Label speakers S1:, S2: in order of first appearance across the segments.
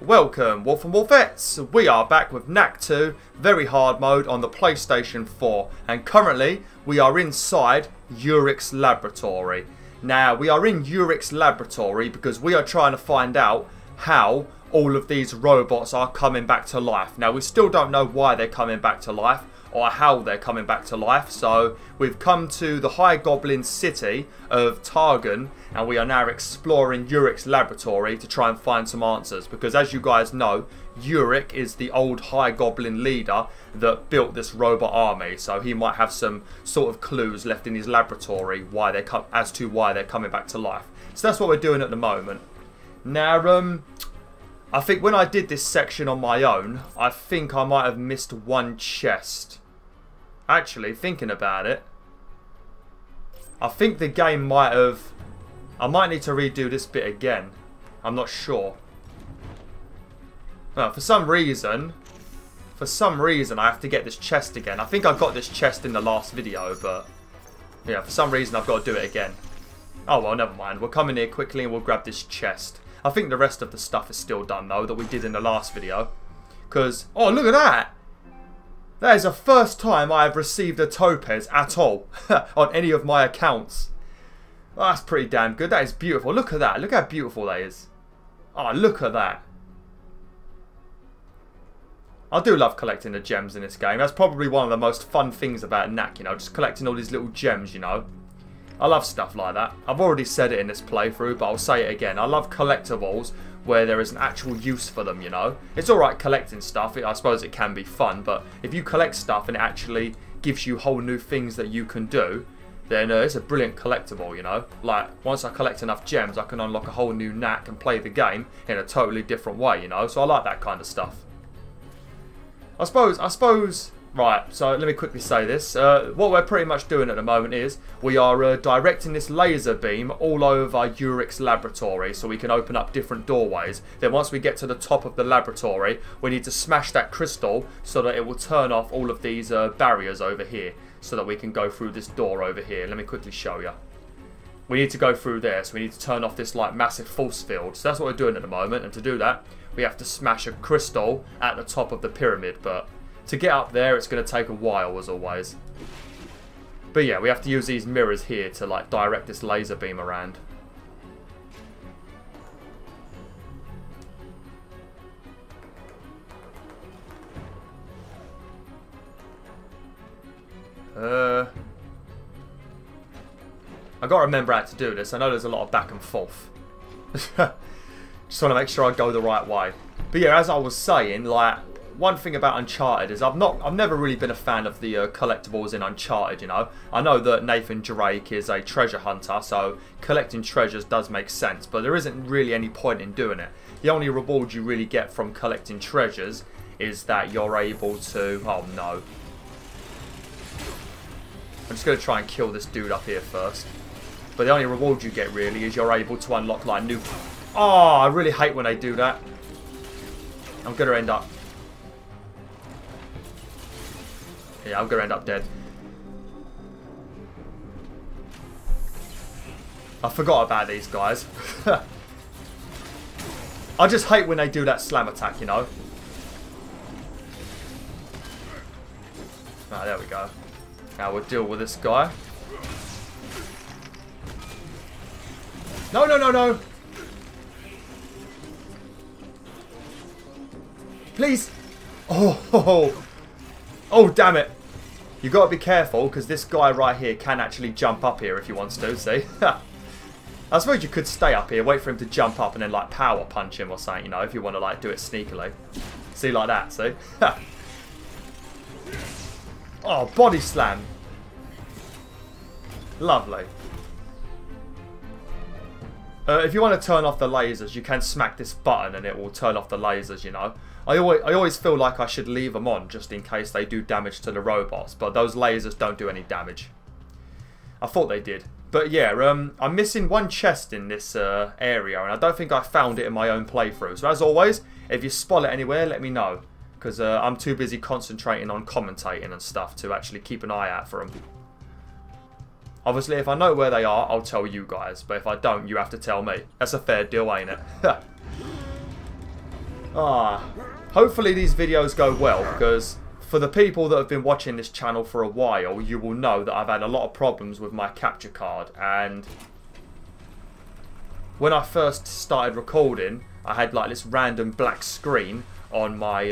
S1: Welcome, Wolf and Wolfettes! We are back with Knack 2, Very Hard mode on the PlayStation 4. And currently, we are inside Urich's laboratory. Now, we are in Urich's laboratory because we are trying to find out how all of these robots are coming back to life. Now, we still don't know why they're coming back to life or how they're coming back to life. So, we've come to the High Goblin city of Targon, and we are now exploring Urich's laboratory to try and find some answers. Because as you guys know, Urich is the old High Goblin leader that built this robot army. So he might have some sort of clues left in his laboratory as to why they're coming back to life. So that's what we're doing at the moment. Now, I think when I did this section on my own, I think I might have missed one chest. Actually, thinking about it, I think the game might have... I might need to redo this bit again. I'm not sure. Well, for some reason I have to get this chest again. I think I got this chest in the last video, but yeah, for some reason I've got to do it again. Oh well, never mind. We'll come in here quickly and we'll grab this chest. I think the rest of the stuff is still done though, that we did in the last video. Because, oh look at that! That is the first time I have received a topaz at all on any of my accounts. Oh, that's pretty damn good. That is beautiful. Look at that. Look how beautiful that is. Oh, look at that. I do love collecting the gems in this game. That's probably one of the most fun things about Knack, you know, just collecting all these little gems, you know. I love stuff like that. I've already said it in this playthrough, but I'll say it again. I love collectibles where there is an actual use for them, you know. It's alright collecting stuff. I suppose it can be fun, but if you collect stuff and it actually gives you whole new things that you can do, then it's a brilliant collectible, you know. Like, once I collect enough gems, I can unlock a whole new Knack and play the game in a totally different way, you know. So I like that kind of stuff. I suppose, right, so let me quickly say this. What we're pretty much doing at the moment is we are directing this laser beam all over Urich's laboratory so we can open up different doorways. Then once we get to the top of the laboratory, we need to smash that crystal so that it will turn off all of these barriers over here so that we can go through this door over here. Let me quickly show you. We need to go through there, so we need to turn off this like massive force field. So that's what we're doing at the moment, and to do that, we have to smash a crystal at the top of the pyramid, but to get up there, it's going to take a while, as always. But yeah, we have to use these mirrors here to like direct this laser beam around. I gotta remember how to do this. I know there's a lot of back and forth. Just want to make sure I go the right way. But yeah, as I was saying, like, one thing about Uncharted is I've never really been a fan of the collectibles in Uncharted, you know. I know that Nathan Drake is a treasure hunter, so collecting treasures does make sense, but there isn't really any point in doing it. The only reward you really get from collecting treasures is that you're able to... Oh no. I'm just going to try and kill this dude up here first. But the only reward you get really is you're able to unlock like new... Oh, I really hate when they do that. I'm going to end up... Yeah, I'm going to end up dead. I forgot about these guys. I just hate when they do that slam attack, you know. Ah, there we go. Now we'll deal with this guy. No, no, no, no! Please! Oh, damn it! You got to be careful because this guy right here can actually jump up here if he wants to. See? I suppose you could stay up here, wait for him to jump up, and then like power punch him or something. You know, if you want to like do it sneakily. See, like that. See? Oh, body slam! Lovely. If you want to turn off the lasers, you can smack this button and it will turn off the lasers, you know. I always feel like I should leave them on just in case they do damage to the robots, but those lasers don't do any damage. I thought they did. But yeah, I'm missing one chest in this area, and I don't think I found it in my own playthrough. So as always, if you spot it anywhere, let me know. Because I'm too busy concentrating on commentating and stuff to actually keep an eye out for them. Obviously, if I know where they are, I'll tell you guys. But if I don't, you have to tell me. That's a fair deal, ain't it? Ah, hopefully these videos go well, because for the people that have been watching this channel for a while, you will know that I've had a lot of problems with my capture card. And when I first started recording, I had like this random black screen on my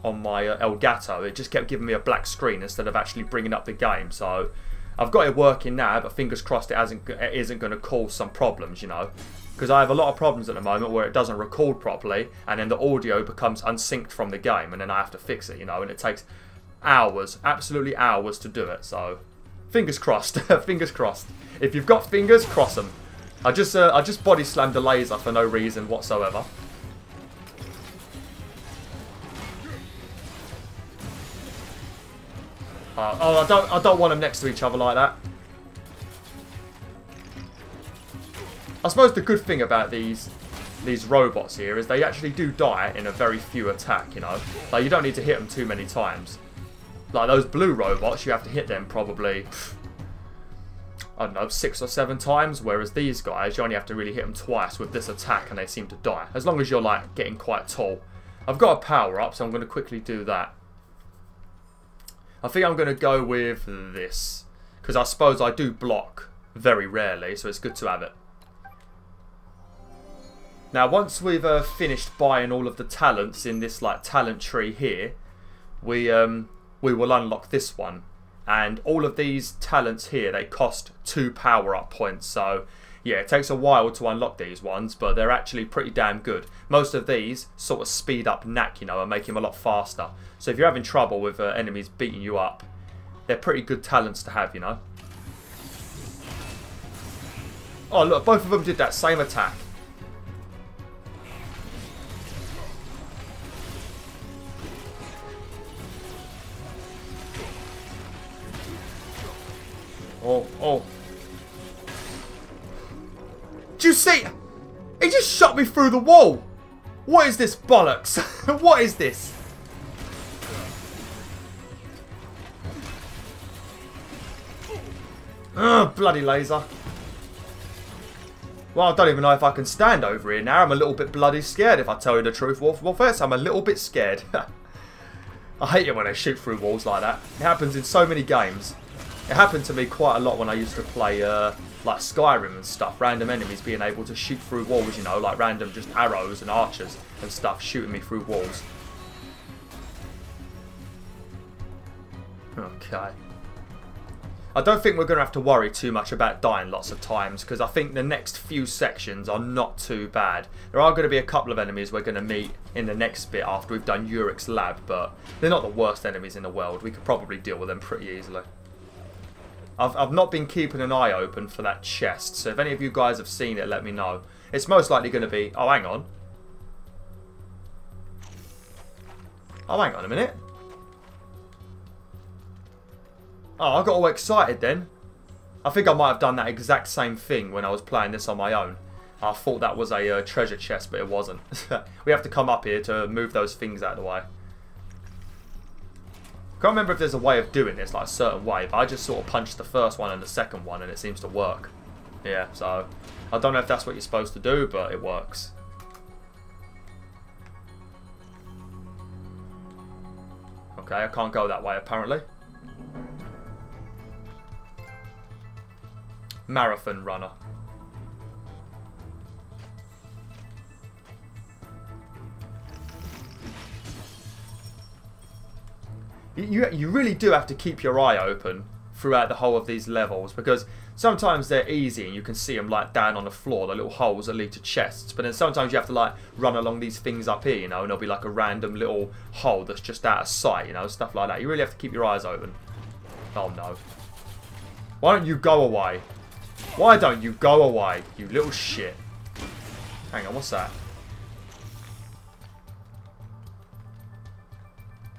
S1: Elgato. It just kept giving me a black screen instead of actually bringing up the game. So I've got it working now, but fingers crossed it isn't going to cause some problems, you know. Because I have a lot of problems at the moment where it doesn't record properly, and then the audio becomes unsynced from the game, and then I have to fix it, you know, and it takes hours, absolutely hours to do it. So fingers crossed, fingers crossed. If you've got fingers, cross them. I just body slammed the laser for no reason whatsoever. Oh, I don't want them next to each other like that. I suppose the good thing about these robots here is they actually do die in a very few attack, you know. Like, you don't need to hit them too many times. Like those blue robots, you have to hit them probably, I don't know, 6 or 7 times, whereas these guys, you only have to really hit them twice with this attack and they seem to die. As long as you're, like, getting quite tall. I've got a power up, so I'm going to quickly do that. I think I'm going to go with this, because I suppose I do block very rarely, so it's good to have it. Now, once we've finished buying all of the talents in this like talent tree here, we will unlock this one. And all of these talents here, they cost 2 power-up points. So, yeah, it takes a while to unlock these ones, but they're actually pretty damn good. Most of these sort of speed up Knack, you know, and make him a lot faster. So if you're having trouble with enemies beating you up, they're pretty good talents to have, you know. Oh, look, both of them did that same attack. Oh, oh. Did you see? He just shot me through the wall. What is this bollocks? What is this? Ugh, bloody laser. Well, I don't even know if I can stand over here now. I'm a little bit bloody scared, if I tell you the truth, BwolfTheWolf. I'm a little bit scared. I hate it when they shoot through walls like that. It happens in so many games. It happened to me quite a lot when I used to play like Skyrim and stuff. Random enemies being able to shoot through walls, you know, like random just arrows and archers and stuff shooting me through walls. Okay. I don't think we're going to have to worry too much about dying lots of times, because I think the next few sections are not too bad. There are going to be a couple of enemies we're going to meet in the next bit after we've done Urik's lab, but they're not the worst enemies in the world. We could probably deal with them pretty easily. I've not been keeping an eye open for that chest, so if any of you guys have seen it, let me know. It's most likely going to be... Oh, hang on. Oh, hang on a minute. Oh, I got all excited then. I think I might have done that exact same thing when I was playing this on my own. I thought that was a treasure chest, but it wasn't. We have to come up here to move those things out of the way. I can't remember if there's a way of doing this, like a certain way, but I just sort of punched the first one and the second one and it seems to work. Yeah, so I don't know if that's what you're supposed to do, but it works. Okay, I can't go that way apparently. Marathon runner. You really do have to keep your eye open throughout the whole of these levels, because sometimes they're easy and you can see them like down on the floor, the little holes that lead to chests, but then sometimes you have to like run along these things up here, you know, and there'll be like a random little hole that's just out of sight, you know, stuff like that. You really have to keep your eyes open. Oh no. Why don't you go away? Why don't you go away, you little shit? Hang on, what's that?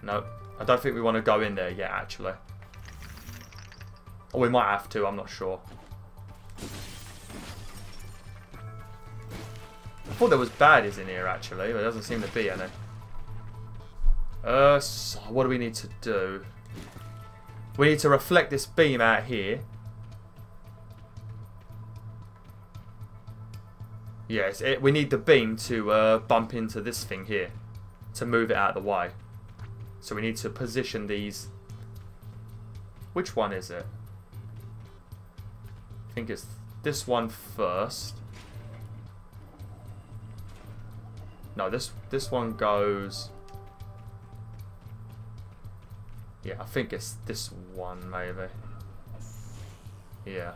S1: Nope. I don't think we want to go in there yet, actually. Or we might have to, I'm not sure. I thought there was baddies in here, actually, but there doesn't seem to be any. So what do we need to do? We need to reflect this beam out here. Yes, we need the beam to bump into this thing here. To move it out of the way. So we need to position these. Which one is it? I think it's this one first. No, this one goes... Yeah, I think it's this one, maybe. Yeah.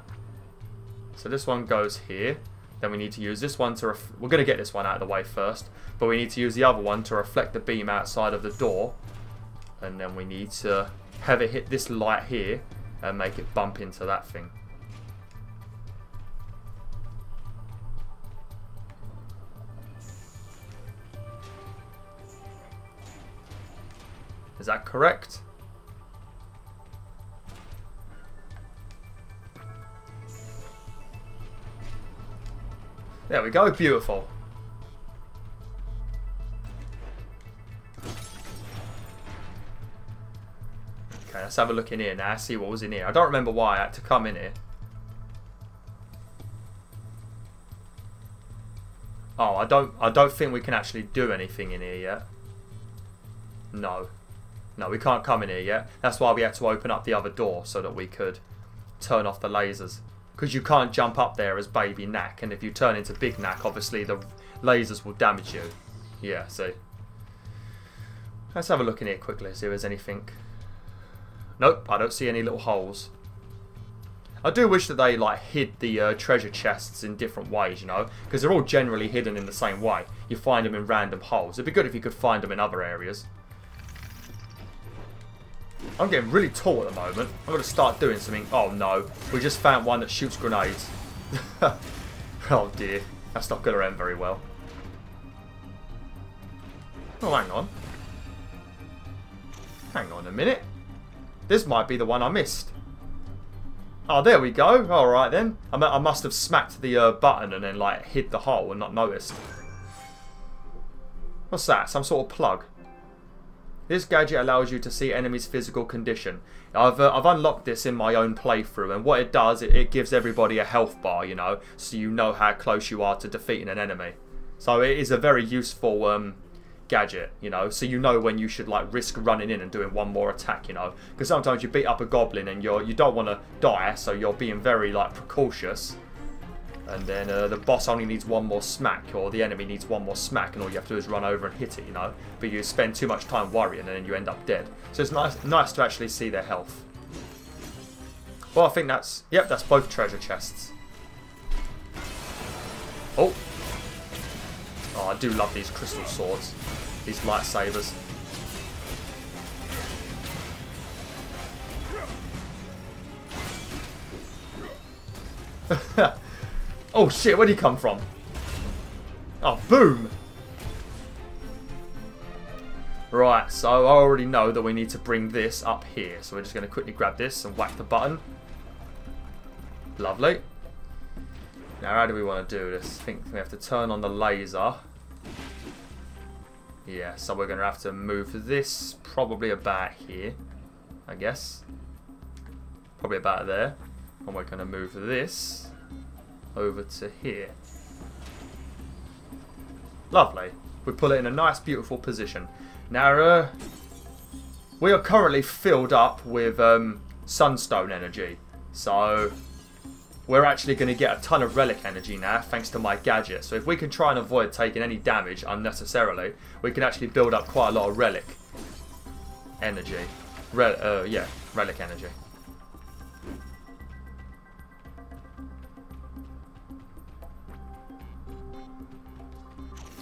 S1: So this one goes here. Then we need to use this one to... We're going to get this one out of the way first. But we need to use the other one to reflect the beam outside of the door. And then we need to have it hit this light here and make it bump into that thing. Is that correct? There we go, beautiful. Okay, let's have a look in here now, see what was in here. I don't remember why I had to come in here. Oh, I don't think we can actually do anything in here yet. No. No, we can't come in here yet. That's why we had to open up the other door so that we could turn off the lasers. Because you can't jump up there as baby Knack, and if you turn into big Knack, obviously the lasers will damage you. Yeah, see. Let's have a look in here quickly, see if there's anything. Nope, I don't see any little holes. I do wish that they like hid the treasure chests in different ways, you know, because they're all generally hidden in the same way. You find them in random holes. It'd be good if you could find them in other areas. I'm getting really tall at the moment. I'm going to start doing something. Oh no, we just found one that shoots grenades. Oh dear, that's not going to end very well. Oh, hang on. Hang on a minute. This might be the one I missed. Oh, there we go. Alright then. I must have smacked the button and then like hit the hole and not noticed. What's that? Some sort of plug. This gadget allows you to see enemies' physical condition. I've unlocked this in my own playthrough, and what it does, it gives everybody a health bar, you know, so you know how close you are to defeating an enemy. So it is a very useful gadget, you know, so you know when you should like risk running in and doing one more attack, you know, because sometimes you beat up a goblin and you don't want to die, so you're being very like precautious. And then the boss only needs one more smack, or the enemy needs one more smack, and all you have to do is run over and hit it, you know. But you spend too much time worrying, and then you end up dead. So it's nice to actually see their health. Well, I think that's... Yep, that's both treasure chests. Oh. Oh, I do love these crystal swords. These lightsabers. Oh shit, where'd he come from? Oh, boom! Right, so I already know that we need to bring this up here. So we're just going to quickly grab this and whack the button. Lovely. Now, how do we want to do this? I think we have to turn on the laser. Yeah, so we're going to have to move this probably about here, I guess. Probably about there. And we're going to move this over to here. Lovely. We pull it in a nice, beautiful position. Now, we are currently filled up with sunstone energy. So, we're actually going to get a ton of relic energy now, thanks to my gadget. So if we can try and avoid taking any damage unnecessarily, we can actually build up quite a lot of relic energy. Yeah, relic energy.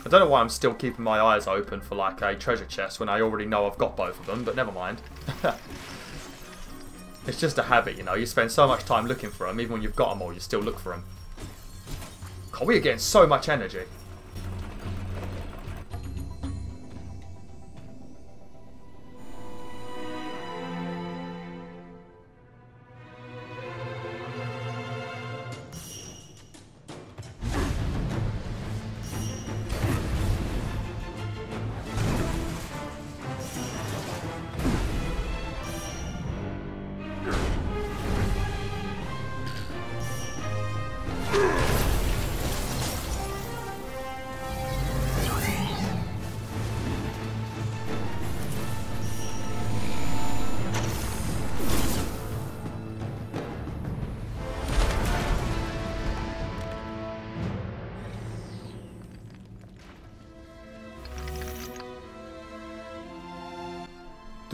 S1: I don't know why I'm still keeping my eyes open for like a treasure chest when I already know I've got both of them, but never mind. It's just a habit, you know. You spend so much time looking for them, even when you've got them all, you still look for them. God, we are getting so much energy.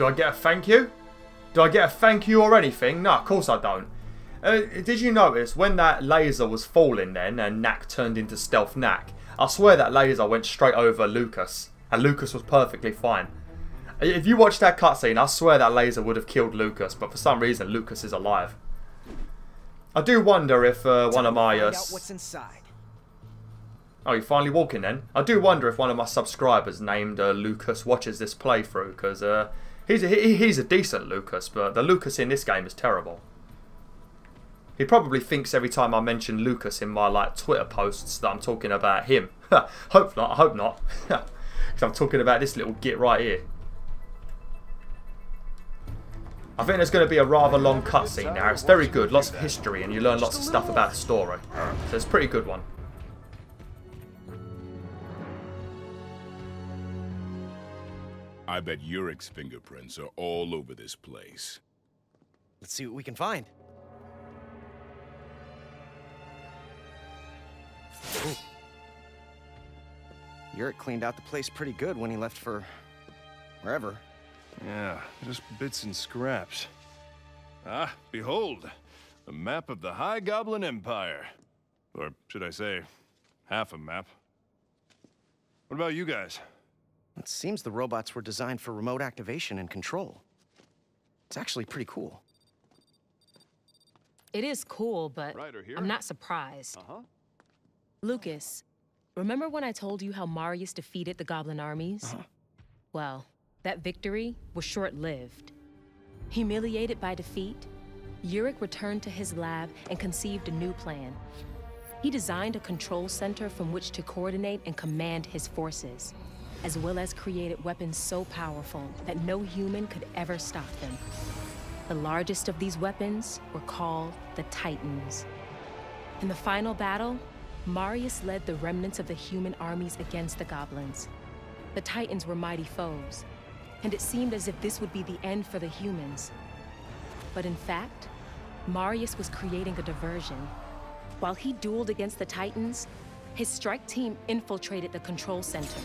S1: Do I get a thank you? Do I get a thank you or anything? No, of course I don't. Did you notice when that laser was falling then and Knack turned into Stealth Knack? I swear that laser went straight over Lucas. And Lucas was perfectly fine. If you watch that cutscene, I swear that laser would have killed Lucas. But for some reason, Lucas is alive. I do wonder if one of my...
S2: what's inside.
S1: Oh, you're finally walking then? I do wonder if one of my subscribers named Lucas watches this playthrough. Because he's a decent Lucas, but the Lucas in this game is terrible. He probably thinks every time I mention Lucas in my Twitter posts that I'm talking about him. Hope not, I hope not. Because I'm talking about this little git right here. I think there's going to be a rather long cutscene now. It's very good, lots of history, and you learn lots of stuff about the story. So it's a pretty good one.
S3: I bet Urik's fingerprints are all over this place.
S2: Let's see what we can find. Ooh. Yurik cleaned out the place pretty good when he left for... wherever.
S4: Yeah, just bits and scraps. Ah, behold, a map of the High Goblin Empire. Or should I say, half a map. What about you guys?
S2: It seems the robots were designed for remote activation and control. It's actually pretty cool.
S5: It is cool, but I'm not surprised. Lucas, remember when I told you how Marius defeated the Goblin armies? Well, that victory was short-lived. Humiliated by defeat, Urich returned to his lab and conceived a new plan. He designed a control center from which to coordinate and command his forces, as well as created weapons so powerful that no human could ever stop them. The largest of these weapons were called the Titans. In the final battle, Marius led the remnants of the human armies against the goblins. The Titans were mighty foes, and it seemed as if this would be the end for the humans. But in fact, Marius was creating a diversion. While he dueled against the Titans, his strike team infiltrated the control center.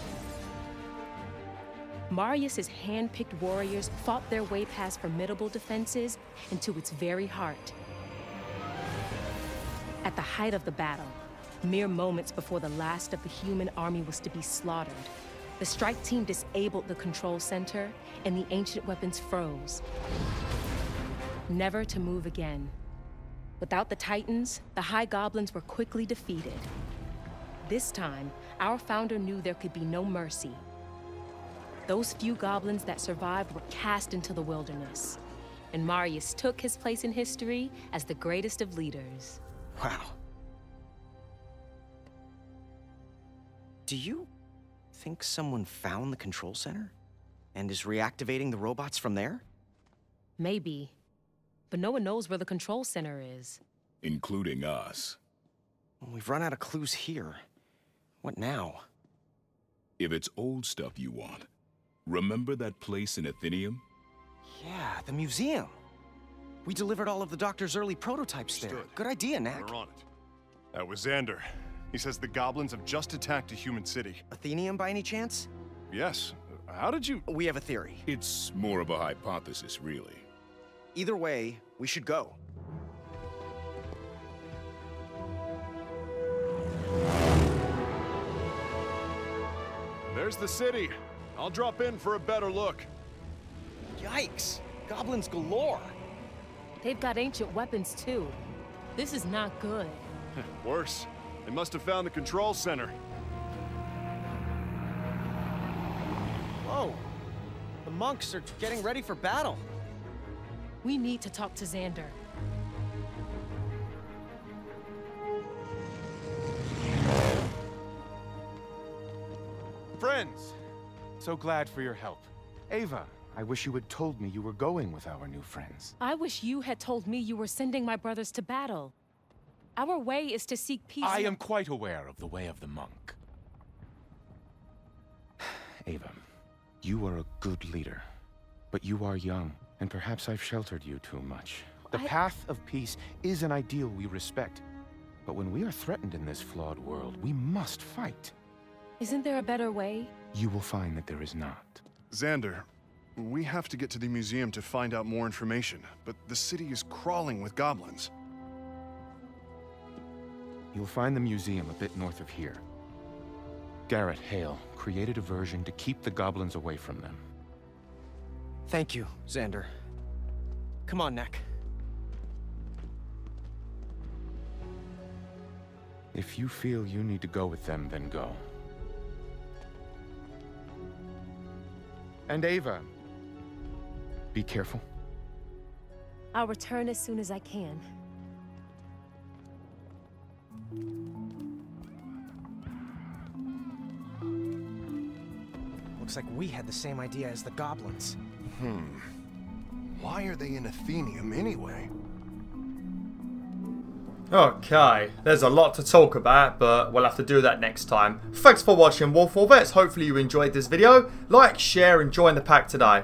S5: Marius's hand-picked warriors fought their way past formidable defenses into its very heart. At the height of the battle, mere moments before the last of the human army was to be slaughtered, the strike team disabled the control center and the ancient weapons froze, never to move again. Without the Titans, the High Goblins were quickly defeated. This time, our founder knew there could be no mercy. Those few goblins that survived were cast into the wilderness, and Marius took his place in history as the greatest of leaders.
S2: Wow. Do you think someone found the control center and is reactivating the robots from there?
S5: Maybe, but no one knows where the control center is.
S3: Including us.
S2: Well, we've run out of clues here. What now?
S3: If it's old stuff you want, remember that place in Atheneum?
S2: Yeah, the museum. We delivered all of the Doctor's early prototypes there. Good idea, Knack.
S4: We're on it. That was Xander. He says the goblins have just attacked a human city.
S2: Atheneum by any chance?
S4: Yes. How did you...
S2: We have a theory.
S3: It's more of a hypothesis, really.
S2: Either way, we should go.
S4: There's the city. I'll drop in for a better look.
S2: Yikes! Goblins galore!
S5: They've got ancient weapons too. This is not good.
S4: Worse. They must have found the control center.
S2: Whoa! The monks are getting ready for battle.
S5: We need to talk to Xander.
S6: Friends! So glad for your help. Ava, I wish you had told me you were going with our new friends.
S5: I wish you had told me you were sending my brothers to battle. Our way is to seek peace.
S6: I am quite aware of the way of the monk. Ava, you are a good leader, but you are young, and perhaps I've sheltered you too much. The path of peace is an ideal we respect, but when we are threatened in this flawed world, we must fight.
S5: Isn't there a better way?
S6: You will find that there is not.
S4: Xander, We have to get to the museum to find out more information, but the city is crawling with goblins.
S6: You'll find the museum a bit north of here. Garrett Hale created a version to keep the goblins away from them.
S2: Thank you, Xander. Come on, Knack.
S6: If you feel you need to go with them, then go. And Ava, be careful.
S5: I'll return as soon as I can.
S2: Looks like we had the same idea as the goblins.
S4: Why are they in Atheneum anyway?
S1: Okay, there's a lot to talk about, but we'll have to do that next time. Thanks for watching, WolfTheWolf. Hopefully you enjoyed this video. Like, share, and join the pack today.